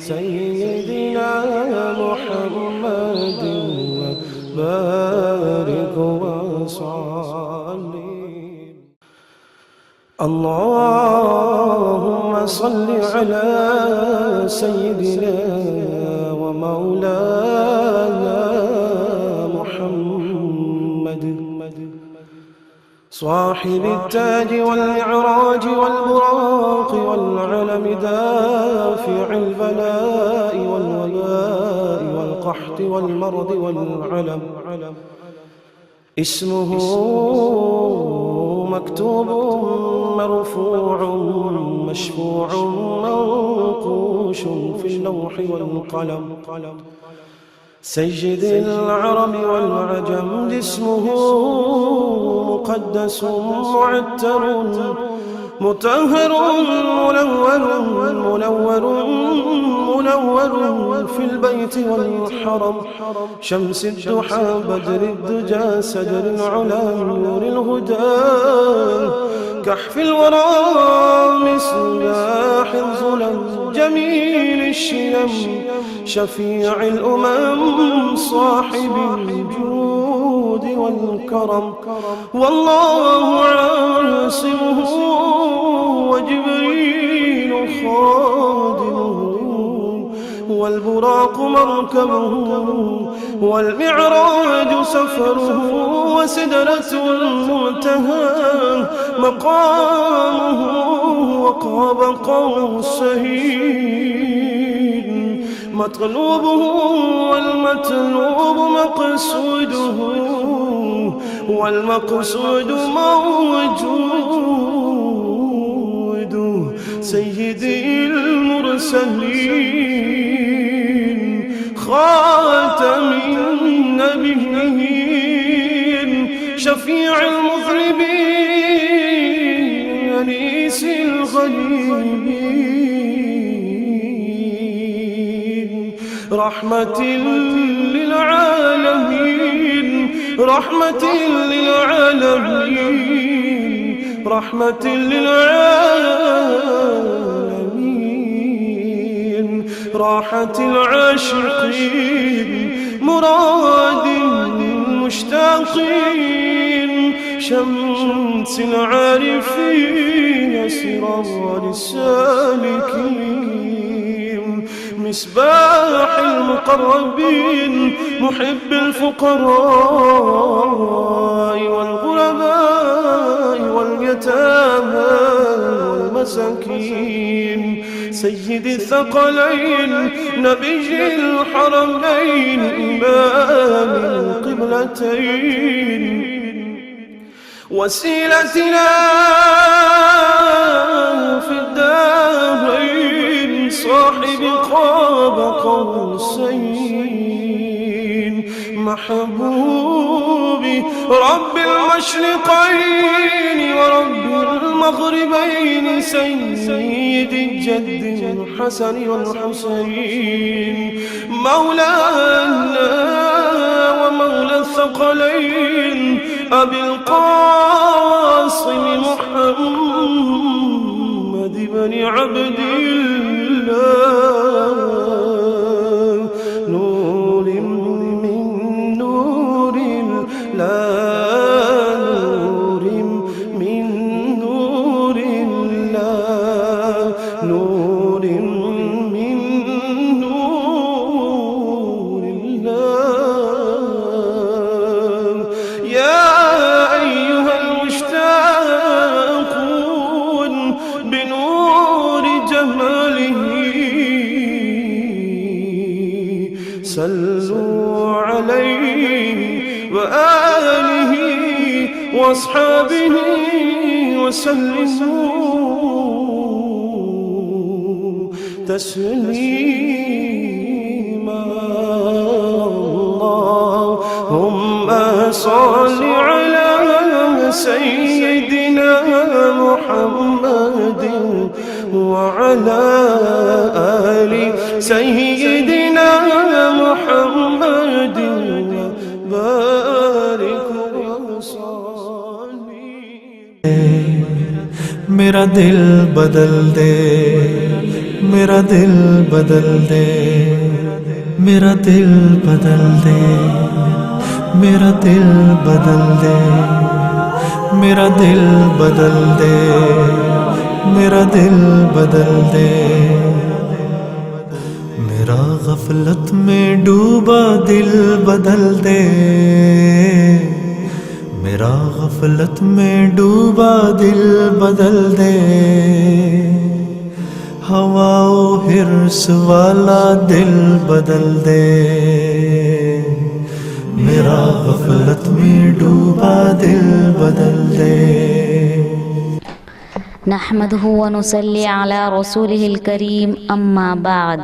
سيدنا محمد وبارك وصلي. اللهم صل على سيدنا ومولانا محمد صاحب التاج والمعراج والبراق والعلم دافع البلاء والوباء والقحط والمرض والعلم. اسمه مكتوب مرفوع مشفوع منقوش في اللوح والقلم. سيد العرب والعجم جسمه مقدس معتر مطهر منور في البيت والحرم. شمس الضحى بدر الدجى سدر العلا نور الهدى كحف الورى مصباح الظلم جميل الشيم شفيع الأمم صاحب الجود والكرم. والله عاصمه وجبريل خادمه والبراق مركبه والمعراج سفره وسدرة المنتهى مقامه وقاب قوسين مطلوبه والمطلوب مقصوده والمقصود موجود. سيدي المرسلين خاتم النبيين شفيع المذنبين أنيس الغليل رحمة للعالمين رحمة للعالمين رحمة للعالمين راحة العاشقين مراد المشتاقين شمس العارفين سراج السالكين مصباح المقربين محب الفقراء والغرباء واليتامى والمساكين سيد الثقلين نبي الحرمين إمام القبلتين وسيلتنا في الدارين صاحب قاب قوسين محبوبي رب المشرقين ورب المغربين سيد الجد الحسن والحسين مولانا ومولى الثقلين أبي القاسم محمد بن عبد الله نور من نور الله نور من نور الله نور من نور الله. يا أيها المشتاقون بنور جماله صلوا عليه وآله وأصحابه وسلموا تسليما. اللهم صل على سيدنا محمد وعلى آل سيدنا محمد بارك وصلي. میرا دل بدل دے میرا دل بدل دے، میرا دل بدل دے، میرا دل بدل دے، میرا دل بدل دے، میرا دل بدل دے، میرا غفلت میں ڈوبا دل بدل دے، میرا غفلت میں ڈوبا دل بدل دے، ہوا و حرص والا دل بدل دے، میرا غفلت میں ڈوبا دل بدل دے۔ نحمدہ ونصلی علی رسولہ الکریم، اما بعد۔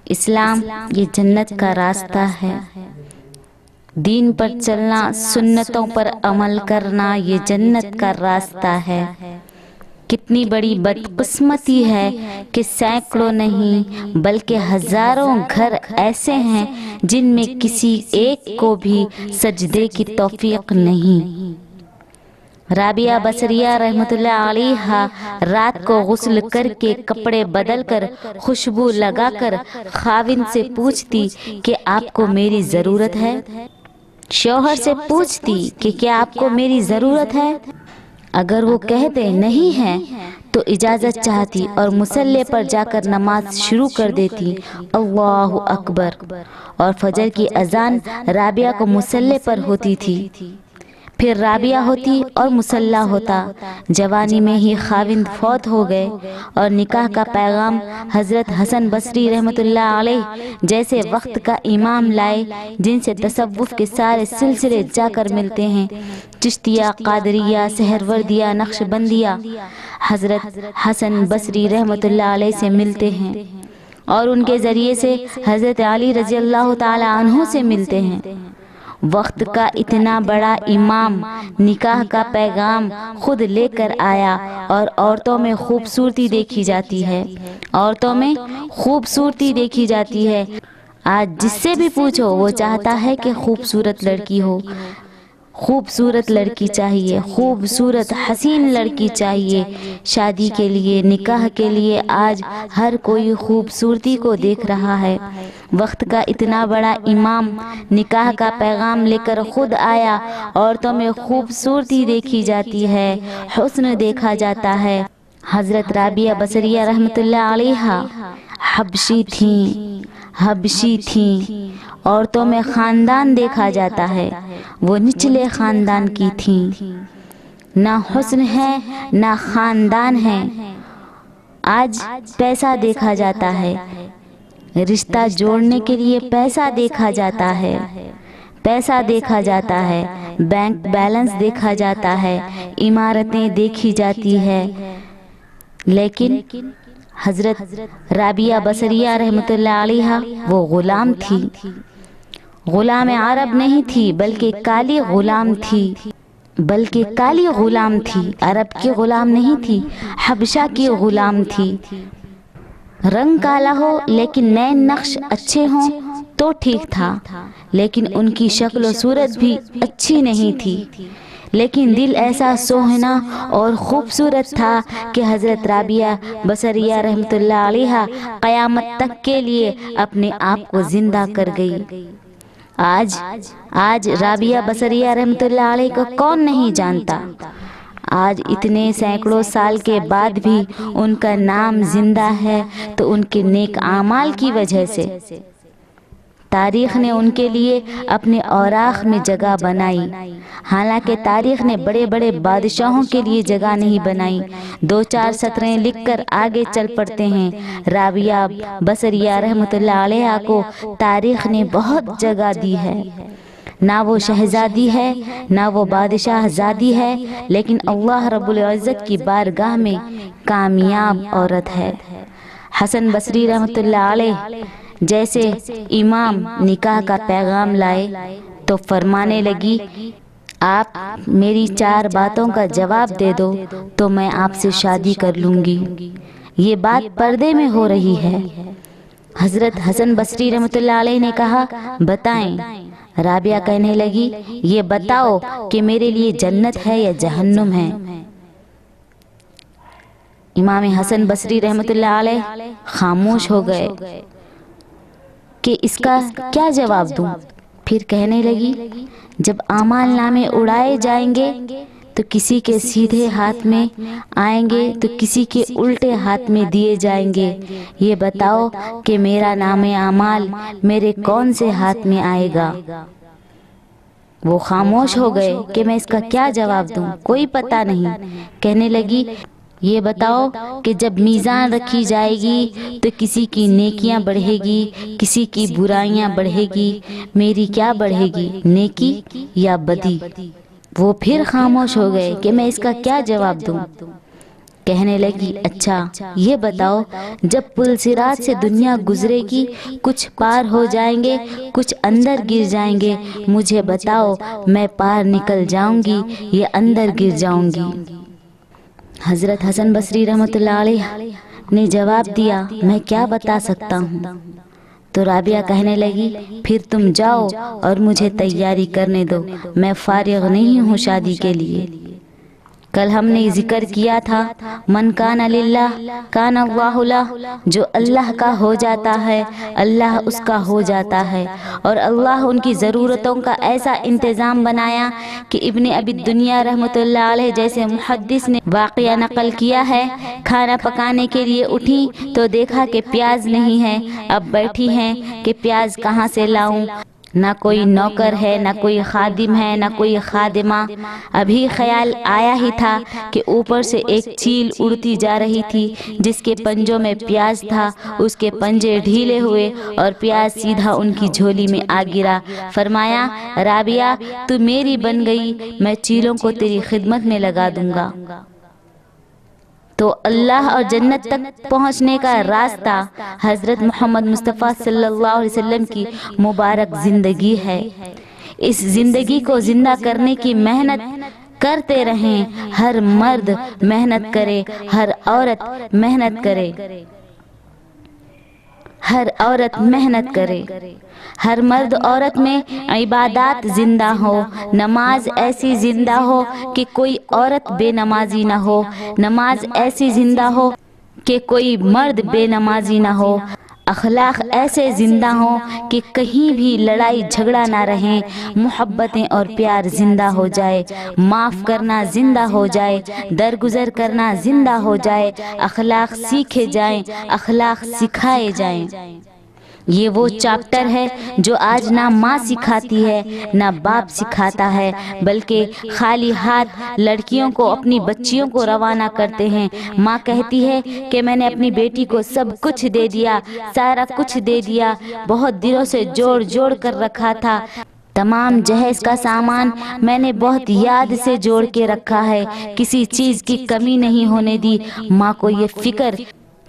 اسلام یہ جنت کا راستہ ہے۔ دین پر چلنا، سنتوں پر عمل کرنا یہ جنت کا راستہ ہے۔ کتنی بڑی بدقسمتی ہے کہ سینکڑوں نہیں بلکہ ہزاروں گھر ایسے ہیں جن میں کسی ایک کو بھی سجدے کی توفیق نہیں۔ رابعہ بصریہ رحمۃ اللہ علیہا رات کو غسل کر کے کپڑے بدل کر خوشبو لگا کر خاوند سے پوچھتی کہ آپ کو میری ضرورت ہے؟ شوہر سے پوچھتی کہ کیا آپ کو میری ضرورت ہے؟ اگر وہ کہتے نہیں ہے تو اجازت چاہتی اور مصلی پر جا کر نماز شروع کر دیتی، اللہ اکبر، اور فجر کی اذان رابعہ کو مصلی پر ہوتی تھی، پھر رابعہ ہوتی اور مصلی ہوتا۔ جوانی میں ہی خاوند فوت ہو گئے اور نکاح کا پیغام حضرت حسن بصری رحمۃ اللہ علیہ جیسے وقت کا امام لائے، جن سے تصوف کے سارے سلسلے جا کر ملتے ہیں، چشتیہ، قادریہ، سہروردیہ، نقشبندیہ، حضرت حسن بصری رحمۃ اللہ علیہ سے ملتے ہیں اور ان کے ذریعے سے حضرت علی رضی اللہ تعالی عنہ سے ملتے ہیں۔ وقت کا اتنا بڑا امام نکاح کا پیغام خود لے کر آیا اور عورتوں میں خوبصورتی دیکھی جاتی ہے، عورتوں میں خوبصورتی دیکھی جاتی ہے۔ آج جس سے بھی پوچھو وہ چاہتا ہے کہ خوبصورت لڑکی ہو، خوبصورت لڑکی چاہیے، خوبصورت حسین لڑکی چاہیے۔ شادی کے لیے، نکاح کے لیے آج ہر کوئی خوبصورتی کو دیکھ رہا ہے۔ وقت کا اتنا بڑا امام نکاح کا پیغام لے کر خود آیا، عورتوں میں خوبصورتی دیکھی جاتی ہے، حسن دیکھا جاتا ہے۔ حضرت رابعہ بصریہ رحمۃ اللہ علیہا حبشی تھیں، عورتوں میں خاندان دیکھا جاتا ہے، وہ نچلے خاندان کی تھیں، نہ حسن ہے نہ خاندان ہے۔ آج پیسہ دیکھا جاتا ہے، رشتہ جوڑنے کے لیے پیسہ دیکھا جاتا ہے، پیسہ دیکھا جاتا ہے، بینک بیلنس دیکھا جاتا ہے، عمارتیں دیکھی جاتی ہے، لیکن حضرت رابعہ بصریہ رحمۃ اللہ علیہا وہ غلام تھی، غلام عرب نہیں تھی بلکہ کالی غلام تھی، عرب کی غلام نہیں تھی، حبشہ کی غلام تھی۔ رنگ کالا ہو لیکن نئے نقش اچھے ہوں تو ٹھیک تھا، لیکن ان کی شکل و صورت بھی اچھی نہیں تھی، لیکن دل ایسا سوہنا اور خوبصورت تھا کہ حضرت رابعہ بصریہ رحمۃ اللہ علیہا قیامت تک کے لیے اپنے آپ کو زندہ کر گئی۔ آج رابعہ بصریہ رحمۃ اللہ علیہ کو کون نہیں جانتا؟ آج اتنے سینکڑوں سال کے بعد بھی ان کا نام زندہ ہے تو ان کے نیک اعمال کی وجہ سے۔ تاریخ نے ان کے لیے اپنے اوراق میں جگہ بنائی، حالانکہ تاریخ نے بڑے بڑے بادشاہوں کے لیے جگہ نہیں بنائی۔ 2-4 سطریں لکھ کر آگے چل پڑتے ہیں۔ رابعہ بصریہ رحمۃ اللہ علیہ کو تاریخ نے بہت جگہ دی ہے، نہ وہ شہزادی ہے نہ وہ بادشاہ زادی ہے، لیکن اللہ رب العزت کی بارگاہ میں کامیاب عورت ہے۔ حسن بصری رحمۃ اللہ علیہ جیسے امام نکاح کا پیغام لائے تو فرمانے لگی، آپ میری 4 باتوں کا جواب دے دو تو میں آپ سے شادی کر لوں گی۔ یہ بات پردے میں ہو رہی ہے۔ حضرت حسن بصری رحمۃ اللہ علیہ نے کہا، بتائیں۔ رابعہ کہنے لگی، یہ بتاؤ کہ میرے لیے جنت ہے یا جہنم ہے۔ امام حسن بصری رحمۃ اللہ علیہ خاموش ہو گئے کہ اس کا کیا جواب دوں. پھر کہنے لگی جب اعمال نامے اڑائے جائیں گے تو کسی کے سیدھے ہاتھ میں آئیں گے تو کسی کے الٹے ہاتھ میں دیے جائیں گے. یہ بتاؤ کہ میرا نام اعمال میرے کون سے ہاتھ میں آئے گا؟ وہ خاموش ہو گئے کہ میں اس کا کیا جواب دوں، کوئی پتہ نہیں. کہنے لگی یہ بتاؤ کہ جب میزان رکھی جائے گی تو کسی کی نیکیاں بڑھے گی، کسی کی برائیاں بڑھے گی، میری کیا بڑھے گی، نیکی یا بدی؟ وہ پھر خاموش ہو گئے کہ میں اس کا کیا جواب دوں. کہنے لگی اچھا یہ بتاؤ جب پل صراط سے دنیا گزرے گی کچھ پار ہو جائیں گے کچھ اندر گر جائیں گے، مجھے بتاؤ میں پار نکل جاؤں گی یا اندر گر جاؤں گی؟ حضرت حسن بصری رحمۃ اللہ علیہ نے جواب دیا میں کیا بتا سکتا ہوں. تو رابعہ کہنے لگی پھر تم جاؤ اور مجھے تیاری کرنے دو، میں فارغ نہیں ہوں شادی کے لیے. کل ہم نے ذکر کیا تھا من کان للہ کان اللہ لہ، جو اللہ کا ہو جاتا ہے اللہ اس کا ہو جاتا ہے. اور اللہ ان کی ضرورتوں کا ایسا انتظام بنایا کہ ابن ابی دنیا رحمۃ اللہ علیہ جیسے محدث نے واقعہ نقل کیا ہے، کھانا پکانے کے لیے اٹھی تو دیکھا کہ پیاز نہیں ہے، اب بیٹھی ہیں کہ پیاز کہاں سے لاؤں، نہ کوئی نوکر ہے نہ کوئی خادم ہے نہ کوئی خادمہ. ابھی خیال آیا ہی تھا کہ اوپر سے ایک چیل اڑتی جا رہی تھی جس کے پنجوں میں پیاز تھا، اس کے پنجے ڈھیلے ہوئے اور پیاز سیدھا ان کی جھولی میں آ گرا. فرمایا رابعہ تو میری بن گئی، میں چیلوں کو تیری خدمت میں لگا دوں گا. تو اللہ اور جنت تک پہنچنے کا راستہ حضرت محمد مصطفیٰ صلی اللہ علیہ وسلم کی مبارک زندگی ہے. اس زندگی کو زندہ کرنے کی محنت کرتے رہیں. ہر مرد محنت کرے، ہر عورت محنت کرے، ہر عورت محنت کرے. ہر مرد عورت میں عبادات زندہ ہو، نماز ایسی زندہ ہو کہ کوئی عورت بے نمازی نہ ہو، نماز ایسی زندہ ہو کہ کوئی مرد بے نمازی نہ ہو، اخلاق ایسے زندہ ہوں کہ کہیں بھی لڑائی جھگڑا نہ رہیں، محبتیں اور پیار زندہ ہو جائے، معاف کرنا زندہ ہو جائے، درگزر کرنا زندہ ہو جائے، اخلاق سیکھے جائیں، اخلاق سکھائے جائیں. یہ وہ چیپٹر ہے جو آج نہ ماں سکھاتی ہے نہ باپ سکھاتا ہے، بلکہ خالی ہاتھ لڑکیوں کو اپنی بچیوں کو روانہ کرتے ہیں. ماں کہتی ہے کہ میں نے اپنی بیٹی کو سب کچھ دے دیا، سارا کچھ دے دیا، بہت دنوں سے جوڑ جوڑ کر رکھا تھا، تمام جہیز کا سامان میں نے بہت یاد سے جوڑ کے رکھا ہے، کسی چیز کی کمی نہیں ہونے دی. ماں کو یہ فکر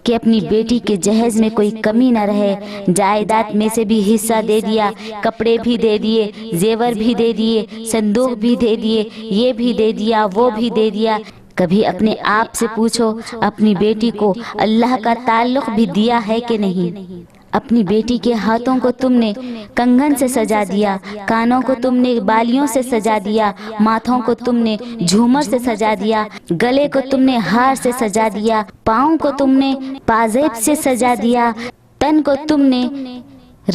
کہ اپنی بیٹی کے جہیز میں کوئی کمی نہ رہے، جائیداد میں سے بھی حصہ دے دیا، کپڑے بھی دے دیے، زیور بھی دے دیے، صندوق بھی دے دیے، یہ بھی دے دیا، وہ بھی دے دیا. کبھی اپنے آپ سے پوچھو اپنی بیٹی کو اللہ کا تعلق بھی دیا ہے کہ نہیں؟ اپنی بیٹی کے ہاتھوں کو تم نے کنگن سے سجا دیا، کانوں کو تم نے بالیوں سے سجا دیا، ماتھوں کو تم نے جھومر سے سجا دیا، گلے کو تم نے ہار سے سجا دیا، پاؤں کو تم نے پازیب سے سجا دیا، تن کو تم نے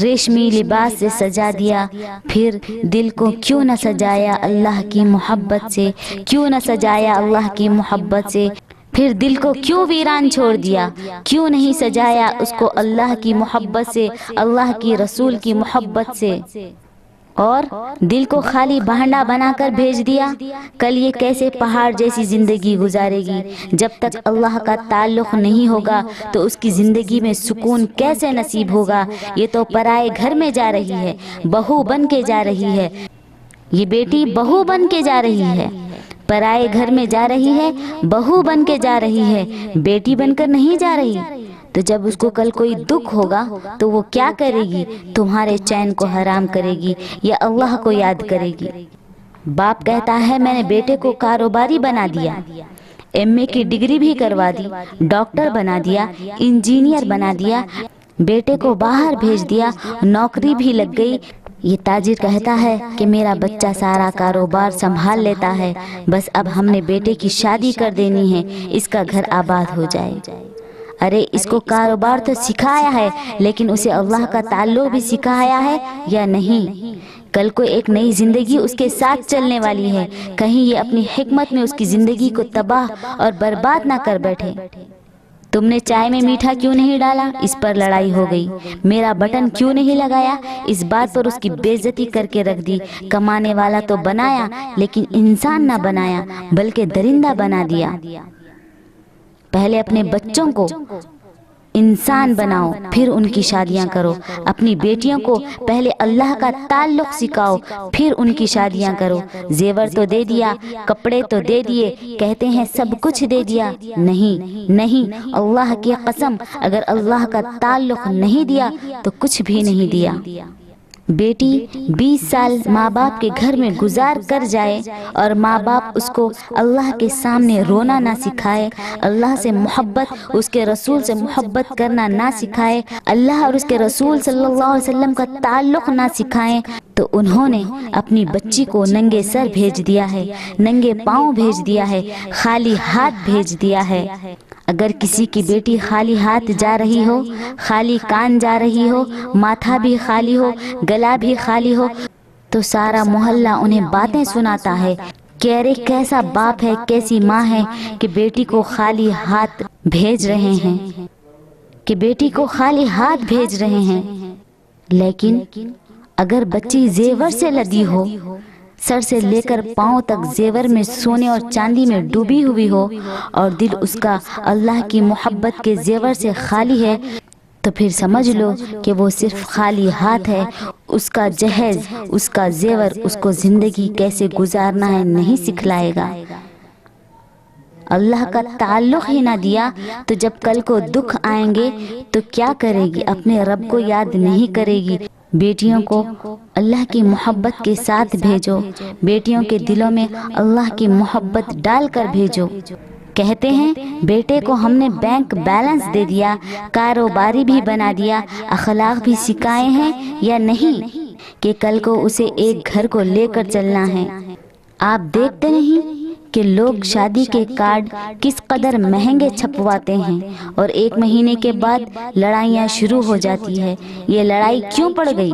ریشمی لباس سے سجا دیا. پھر دل کو کیوں نہ سجایا اللہ کی محبت سے، کیوں نہ سجایا اللہ کی محبت سے؟ پھر دل کو کیوں ویران چھوڑ دیا؟ کیوں نہیں سجایا اس کو اللہ کی محبت سے، اللہ کی رسول کی محبت سے؟ اور دل کو خالی بہانڈا بنا کر بھیج دیا. کل یہ کیسے پہاڑ جیسی زندگی گزارے گی؟ جب تک اللہ کا تعلق نہیں ہوگا تو اس کی زندگی میں سکون کیسے نصیب ہوگا؟ یہ تو پرائے گھر میں جا رہی ہے، بہو بن کے جا رہی ہے، یہ بیٹی بہو بن کے جا رہی ہے، پرائے گھر میں جا رہی ہے، بہو بن کے جا رہی ہے، بیٹی بن کر نہیں جا رہی. تو جب اس کو کل کوئی دکھ ہوگا تو وہ کیا کرے گی؟ تمہارے چین کو حرام کرے گی یا اللہ کو یاد کرے گی؟ باپ کہتا ہے میں نے بیٹے کو کاروباری بنا دیا، ایم اے کی ڈگری بھی کروا دی، ڈاکٹر بنا دیا، انجینئر بنا دیا، بیٹے کو باہر بھیج دیا، نوکری بھی لگ گئی، یہ تاجر کہتا ہے کہ میرا بچہ سارا کاروبار سنبھال لیتا ہے، بس اب ہم نے بیٹے کی شادی کر دینی ہے، اس کا گھر آباد ہو جائے۔ ارے اس کو کاروبار تو سکھایا ہے، لیکن اسے اللہ کا تعلق بھی سکھایا ہے یا نہیں؟ کل کو ایک نئی زندگی اس کے ساتھ چلنے والی ہے، کہیں یہ اپنی حکمت میں اس کی زندگی کو تباہ اور برباد نہ کر بیٹھے۔ تم نے چائے میں میٹھا کیوں نہیں ڈالا؟ اس پر لڑائی ہو گئی۔ میرا بٹن کیوں نہیں لگایا؟ اس بات پر اس کی بے عزتی کر کے رکھ دی۔ کمانے والا تو بنایا، لیکن انسان نہ بنایا بلکہ درندہ بنا دیا۔ پہلے اپنے بچوں کو انسان بناؤ، پھر ان کی شادیاں کرو۔ اپنی بیٹیوں کو پہلے اللہ کا تعلق سکھاؤ، پھر ان کی شادیاں کرو۔ زیور تو دے دیا، کپڑے تو دے دیے، کہتے ہیں سب کچھ دے دیا۔ نہیں نہیں، اللہ کی قسم، اگر اللہ کا تعلق نہیں دیا تو کچھ بھی نہیں دیا۔ بیٹی 20 سال ماں باپ کے گھر میں گزار کر جائے اور ماں باپ اس کو اللہ کے سامنے رونا نہ سکھائے، اللہ سے محبت، اس کے رسول سے محبت کرنا نہ سکھائے، اللہ اور اس کے رسول صلی اللہ علیہ وسلم کا تعلق نہ سکھائیں، تو انہوں نے اپنی بچی کو ننگے سر بھیج دیا ہے، ننگے پاؤں بھیج دیا ہے، خالی ہاتھ بھیج دیا ہے۔ اگر کسی کی بیٹی خالی ہاتھ جا رہی ہو، خالی کان جا رہی ہو، ماتھا بھی خالی ہو، گلا بھی خالی ہو، تو سارا محلہ انہیں باتیں سناتا ہے کہ ارے کیسا باپ ہے، کیسی ماں ہے کہ بیٹی کو خالی ہاتھ بھیج رہے ہیں، کہ بیٹی کو خالی ہاتھ بھیج رہے ہیں۔ لیکن اگر بچی زیور سے لدی ہو، سر سے لے کر پاؤں تک زیور میں، سونے اور چاندی میں ڈوبی ہوئی ہو، اور دل اس کا اللہ کی محبت کے زیور سے خالی ہے، تو پھر سمجھ لو کہ وہ صرف خالی ہاتھ ہے۔ اس کا جہیز، اس کا زیور اس کو زندگی کیسے گزارنا ہے نہیں سکھلائے گا۔ اللہ کا تعلق ہی نہ دیا تو جب کل کو دکھ آئیں گے تو کیا کرے گی؟ اپنے رب کو یاد نہیں کرے گی۔ بیٹیوں کو اللہ کی محبت کے ساتھ بھیجو، بیٹیوں کے دلوں میں اللہ کی محبت ڈال کر بھیجو۔ کہتے ہیں بیٹے کو ہم نے بینک بیلنس دے دیا، کاروباری بھی بنا دیا، اخلاق بھی سکھائے ہیں یا نہیں کہ کل کو اسے ایک گھر کو لے کر چلنا ہے؟ آپ دیکھتے نہیں کہ لوگ شادی کے کارڈ کس قدر مہنگے چھپواتے ہیں اور 1 مہینے کے بعد لڑائیاں شروع ہو جاتی ہے۔ یہ لڑائی کیوں پڑ گئی؟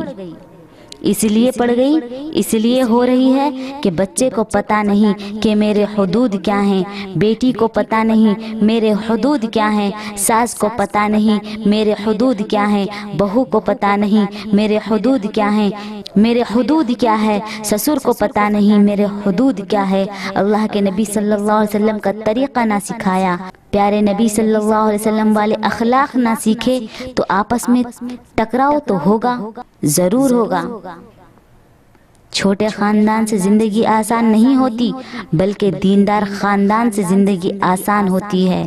اس لیے پڑ گئی، اس لیے ہو رہی ہے کہ بچے کو پتہ نہیں کہ میرے حدود کیا ہیں، بیٹی کو پتہ نہیں میرے حدود کیا ہیں، ساس کو پتہ نہیں میرے حدود کیا ہیں، بہو کو پتہ نہیں میرے حدود کیا ہیں، میرے حدود کیا ہے، سسر کو پتہ نہیں میرے حدود کیا ہے۔ اللہ کے نبی صلی اللہ علیہ وسلم کا طریقہ نہ سکھایا، پیارے نبی صلی اللہ علیہ وسلم والے اخلاق نہ سیکھے تو آپس میں ٹکراؤ تو ہوگا، ضرور ہوگا۔ چھوٹے خاندان سے زندگی آسان نہیں ہوتی بلکہ دیندار خاندان سے زندگی آسان ہوتی ہے۔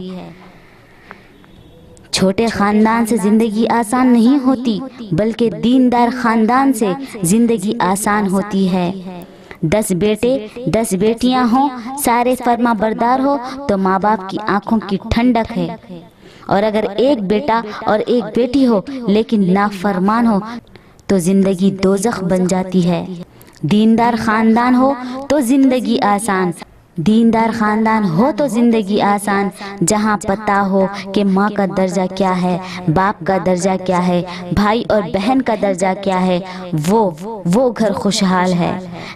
چھوٹے خاندان سے زندگی آسان نہیں ہوتی بلکہ دیندار خاندان سے زندگی آسان ہوتی ہے۔ 10 بیٹے 10 بیٹیاں ہوں، سارے فرما بردار ہو تو ماں باپ کی آنکھوں کی ٹھنڈک ہے، اور اگر ایک بیٹا اور ایک بیٹی ہو لیکن نافرمان ہو تو زندگی دوزخ بن جاتی ہے۔ دیندار خاندان ہو تو زندگی آسان، دیندار خاندان ہو تو زندگی آسان، جہاں پتہ ہو کہ ماں کا درجہ کیا ہے، باپ کا درجہ کیا ہے، بھائی اور بہن کا درجہ کیا ہے، وہ گھر خوشحال ہے۔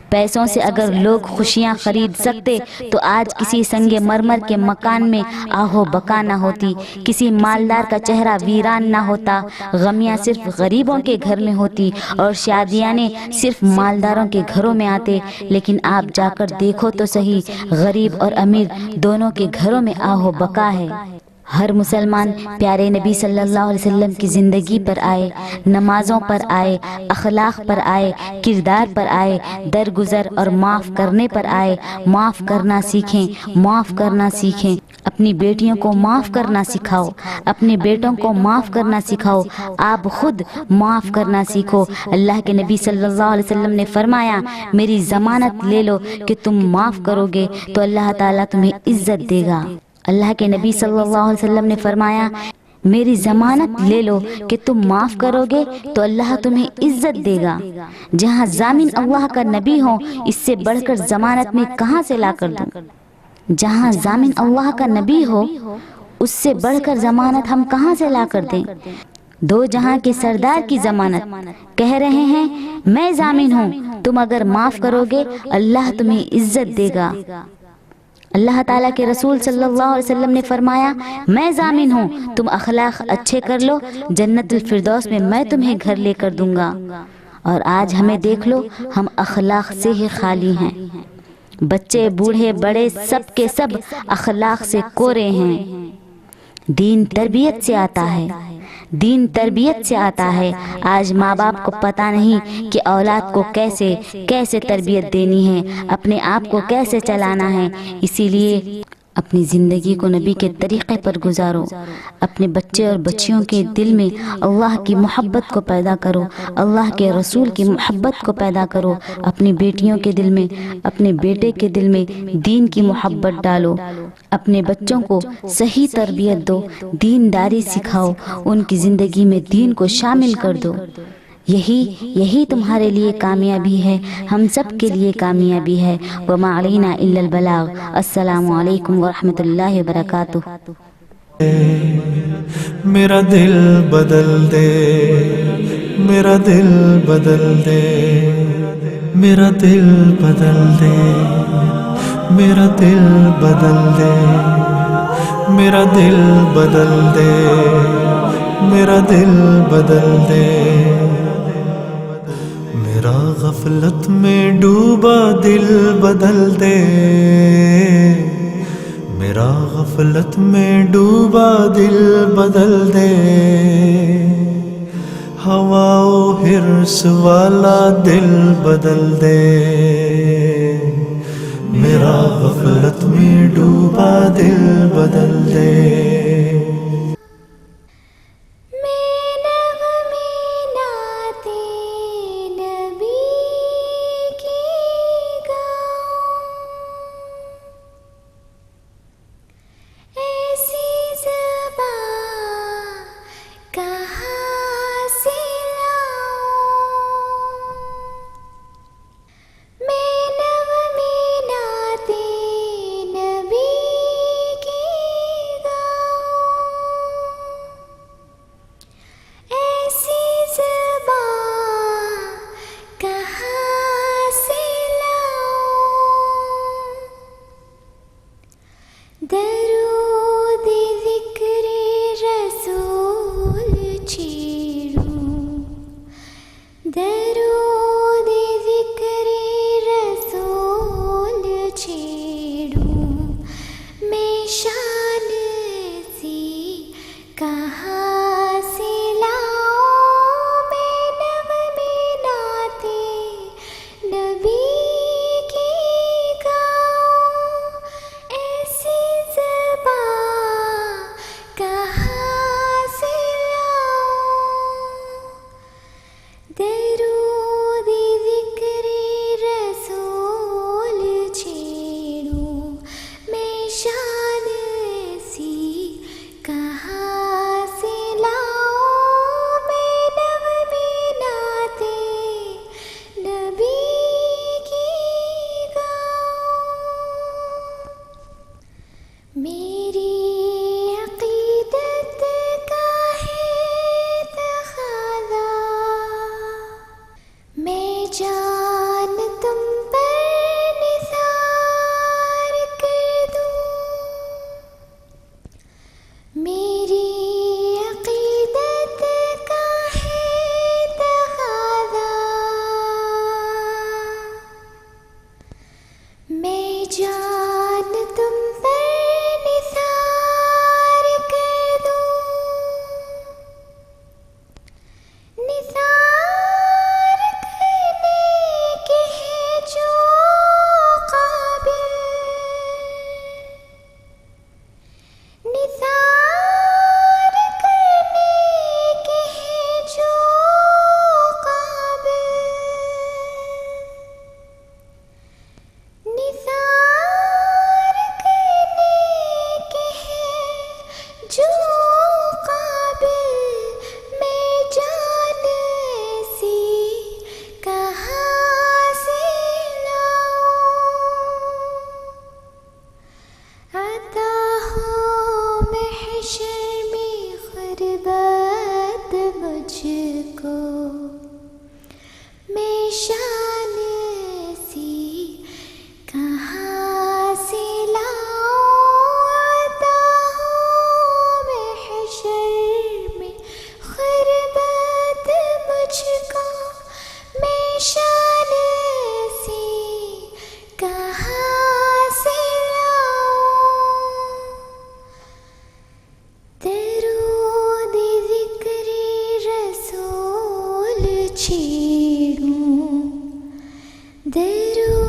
پیسوں سے اگر لوگ خوشیاں خرید سکتے تو آج کسی سنگ مرمر کے مکان میں آہو بکا نہ ہوتی، کسی مالدار کا چہرہ ویران نہ ہوتا، غمیاں صرف غریبوں کے گھر میں ہوتی اور شادیاں صرف مالداروں کے گھروں میں آتے۔ لیکن آپ جا کر دیکھو تو صحیح، غریب اور امیر دونوں کے گھروں میں آہو بکا ہے۔ ہر مسلمان پیارے نبی صلی اللہ علیہ وسلم کی زندگی پر آئے، نمازوں پر آئے، اخلاق پر آئے، کردار پر آئے، درگزر اور معاف کرنے پر آئے۔ معاف کرنا سیکھیں، معاف کرنا سیکھیں۔ اپنی بیٹیوں کو معاف کرنا سکھاؤ، اپنے بیٹوں کو معاف کرنا سکھاؤ، آپ خود معاف کرنا سیکھو۔ اللہ کے نبی صلی اللہ علیہ وسلم نے فرمایا، میری ضمانت لے لو کہ تم معاف کرو گے تو اللہ تعالیٰ تمہیں عزت دے گا۔ اللہ کے نبی صلی اللہ علیہ وسلم نے فرمایا، میری ضمانت لے لو کہ تم معاف کرو گے تو اللہ تمہیں عزت دے گا۔ جہاں ضامن اللہ کا نبی ہو اس سے بڑھ کر ضمانت میں کہاں سے لا کر دوں؟ جہاں ضامن اللہ کا نبی ہو اس سے بڑھ کر ضمانت ہم کہاں سے لا کر دیں؟ دو جہاں کے سردار کی ضمانت کہہ رہے ہیں میں ضامن ہوں، تم اگر معاف کرو گے اللہ تمہیں عزت دے گا۔ اللہ تعالیٰ کے رسول صلی اللہ علیہ وسلم نے فرمایا میں ضامن ہوں، تم اخلاق اچھے کر لو، جنت الفردوس میں تمہیں گھر لے کر دوں گا۔ اور آج ہمیں دیکھ لو، ہم اخلاق سے ہی خالی ہیں۔ بچے بوڑھے بڑے سب کے سب اخلاق سے کورے ہیں۔ دین تربیت سے آتا ہے، دین تربیت سے آتا ہے۔ آج ماں باپ کو پتہ نہیں کہ اولاد کو کیسے تربیت دینی ہے، اپنے آپ کو کیسے چلانا ہے۔ اسی لیے اپنی زندگی کو نبی کے طریقے پر گزارو، اپنے بچے اور بچیوں کے دل میں اللہ کی محبت کو پیدا کرو، اللہ کے رسول کی محبت کو پیدا کرو، اپنی بیٹیوں کے دل میں، اپنے بیٹے کے دل میں دین کی محبت ڈالو، اپنے بچوں کو صحیح تربیت دو، دینداری سکھاؤ، ان کی زندگی میں دین کو شامل کر دو۔ یہی تمہارے لیے کامیابی ہے، ہم سب کے لیے کامیابی ہے۔ وما علینا الا البلاغ۔ السلام علیکم ورحمۃ اللہ وبرکاتہ۔ میرا دل بدل دے، میرا دل بدل دے، میرا دل بدل دے، میرا دل بدل دے، میرا دل بدل دے، میرا دل بدل دے۔ میرا غفلت میں ڈوبا دل بدل دے، میرا غفلت میں ڈوبا دل بدل دے۔ ہوا و حرص والا دل بدل دے، میرا غفلت میں ڈوبا دل بدل دے۔ کو میں شان سی کہاں سے لاؤں عطا ہوں محشر میں خربت مجھ کو میں شان سی کہاں سے لاؤں درود ذکر رسول چھیڑوں درود